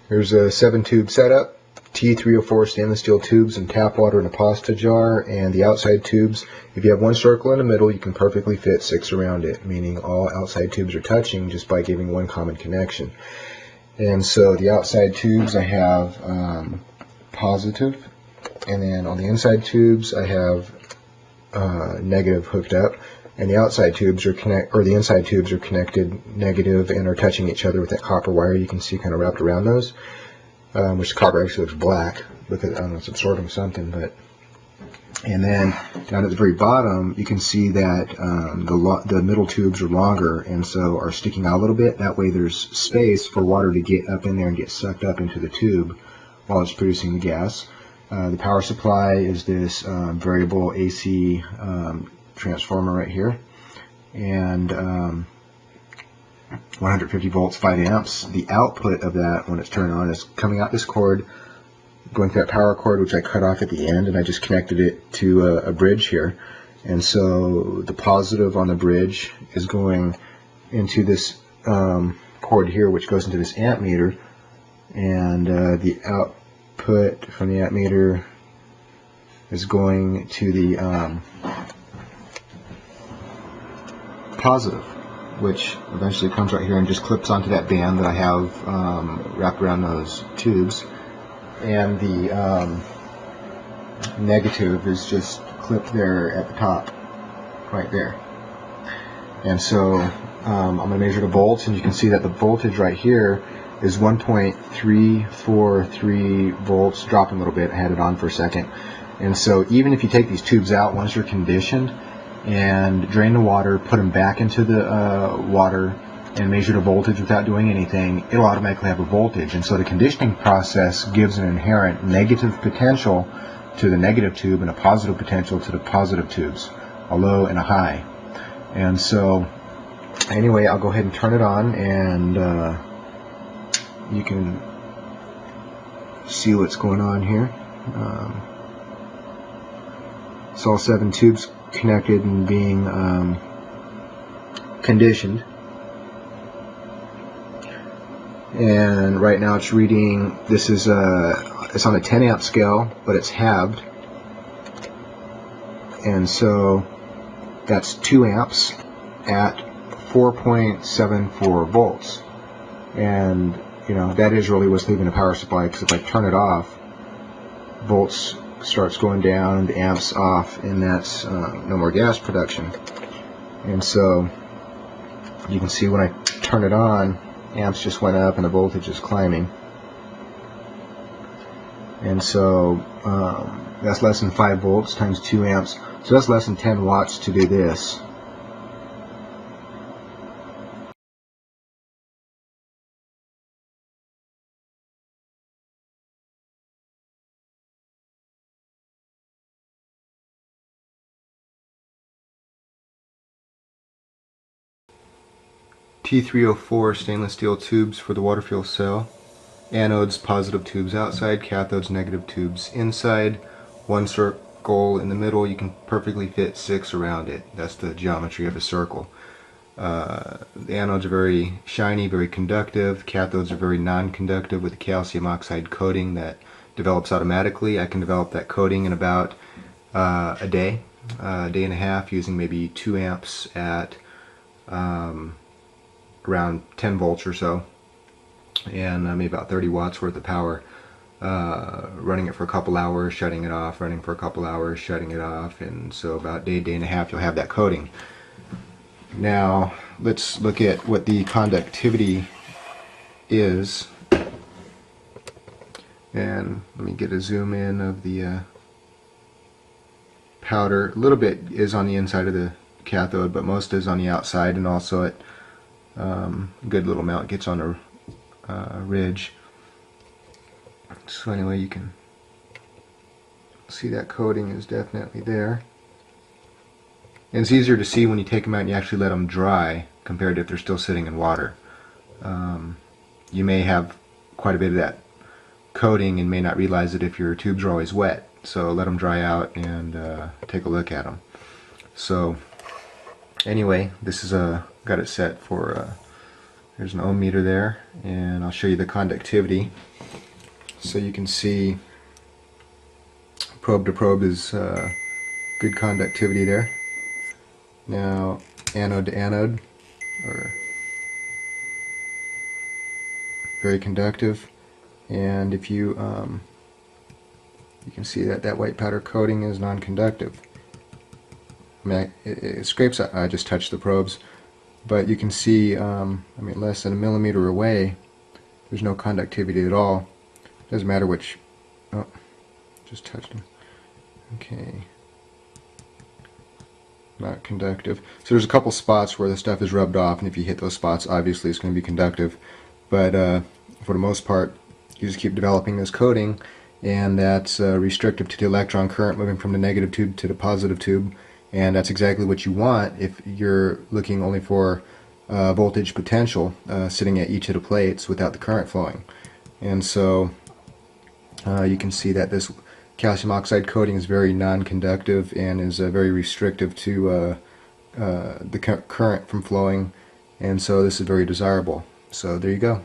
Here's a 7-tube setup. T304 stainless steel tubes and tap water in a pasta jar, and the outside tubes, if you have one circle in the middle, you can perfectly fit 6 around it, meaning all outside tubes are touching just by giving one common connection. And so the outside tubes I have positive, and then on the inside tubes I have negative hooked up, and the outside tubes are the inside tubes are connected negative and are touching each other with that copper wire you can see kind of wrapped around those. Which the copper actually looks black because I don't know, it's absorbing something. And then down at the very bottom, you can see that the middle tubes are longer and so are sticking out a little bit. That way, there's space for water to get up in there and get sucked up into the tube while it's producing the gas. The power supply is this variable AC transformer right here, and 150 volts, 5 amps. The output of that, when it's turned on, is coming out this cord, going through that power cord, which I cut off at the end, and I just connected it to a bridge here. And so the positive on the bridge is going into this cord here, which goes into this ammeter, and the output from the ammeter is going to the positive, which eventually comes right here and just clips onto that band that I have wrapped around those tubes. And the negative is just clipped there at the top, right there. And so I'm going to measure the volts, and you can see that the voltage right here is 1.343 volts, dropping a little bit. I had it on for a second. And so even if you take these tubes out, once you're conditioned, and drain the water, put them back into the water, and measure the voltage without doing anything, it'll automatically have a voltage. And so the conditioning process gives an inherent negative potential to the negative tube and a positive potential to the positive tubes, a low and a high. And so anyway, I'll go ahead and turn it on, and you can see what's going on here. It's all 7 tubes connected and being conditioned, and right now it's reading, this is it's on a 10 amp scale, but it's halved, and so that's 2 amps at 4.74 volts. And you know, that is really what's leaving the power supply, because if I turn it off, volts starts going down, the amps off, and that's no more gas production. And so you can see when I turn it on, amps just went up and the voltage is climbing. And so that's less than 5 volts times 2 amps, so that's less than 10 watts to do this. T304 stainless steel tubes for the water fuel cell. Anodes positive tubes outside, cathodes negative tubes inside. One circle in the middle, you can perfectly fit 6 around it. That's the geometry of a circle. The anodes are very shiny, very conductive. Cathodes are very non-conductive with a calcium oxide coating that develops automatically. I can develop that coating in about a day and a half, using maybe 2 amps at around 10 volts or so, and maybe about 30 watts worth of power, running it for a couple hours, shutting it off, running for a couple hours, shutting it off, and so about day and a half you'll have that coating. Now let's look at what the conductivity is, and let me get a zoom in of the powder. A little bit is on the inside of the cathode, but most is on the outside, and also it good little amount gets on a ridge. So anyway, you can see that coating is definitely there, and it's easier to see when you take them out and you actually let them dry compared to if they're still sitting in water. You may have quite a bit of that coating and may not realize it if your tubes are always wet, so let them dry out and take a look at them. So anyway, this is got it set for there's an ohm meter there, and I'll show you the conductivity. So you can see probe to probe is good conductivity there. Now anode to anode, or very conductive. And if you you can see that that white powder coating is non-conductive. I mean, it scrapes. I just touched the probes, but you can see, I mean, less than a millimeter away, there's no conductivity at all. Doesn't matter which. Oh, just touched them. Okay, not conductive. So there's a couple spots where the stuff is rubbed off, and if you hit those spots, obviously it's going to be conductive. But for the most part, you just keep developing this coating, and that's restrictive to the electron current moving from the negative tube to the positive tube, and that's exactly what you want if you're looking only for voltage potential sitting at each of the plates without the current flowing. And so you can see that this calcium oxide coating is very non-conductive and is very restrictive to the current from flowing, and so this is very desirable. So there you go.